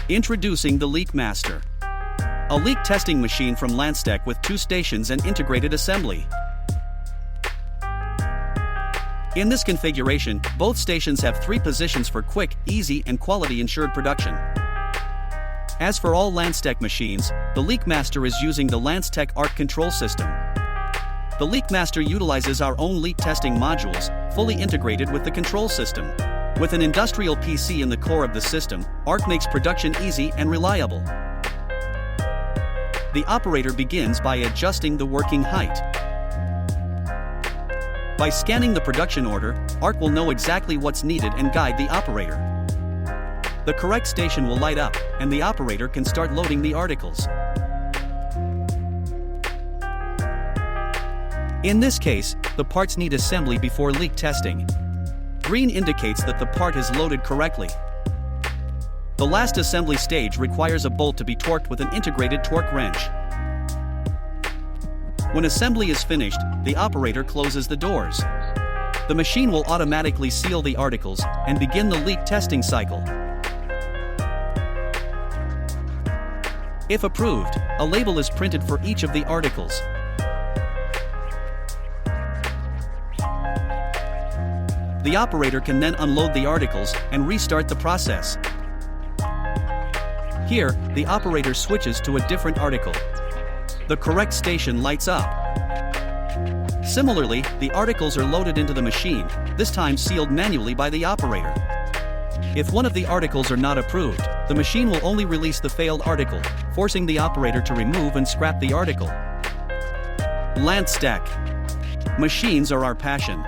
Introducing the LEAKMASTER, a leak testing machine from LANTZTECH with 2 stations and integrated assembly. In this configuration, both stations have 3 positions for quick, easy, and quality-ensured production. As for all LANTZTECH machines, the LEAKMASTER is using the LANTZTECH ARC control system. The LEAKMASTER utilizes our own leak testing modules, fully integrated with the control system. With an industrial PC in the core of the system, ARC makes production easy and reliable. The operator begins by adjusting the working height. By scanning the production order, ARC will know exactly what's needed and guide the operator. The correct station will light up, and the operator can start loading the articles. In this case, the parts need assembly before leak testing. Green indicates that the part is loaded correctly. The last assembly stage requires a bolt to be torqued with an integrated torque wrench. When assembly is finished, the operator closes the doors. The machine will automatically seal the articles and begin the leak testing cycle. If approved, a label is printed for each of the articles. The operator can then unload the articles and restart the process. Here, the operator switches to a different article. The correct station lights up. Similarly, the articles are loaded into the machine, this time sealed manually by the operator. If one of the articles are not approved, the machine will only release the failed article, forcing the operator to remove and scrap the article. LANTZTECH. Machines are our passion.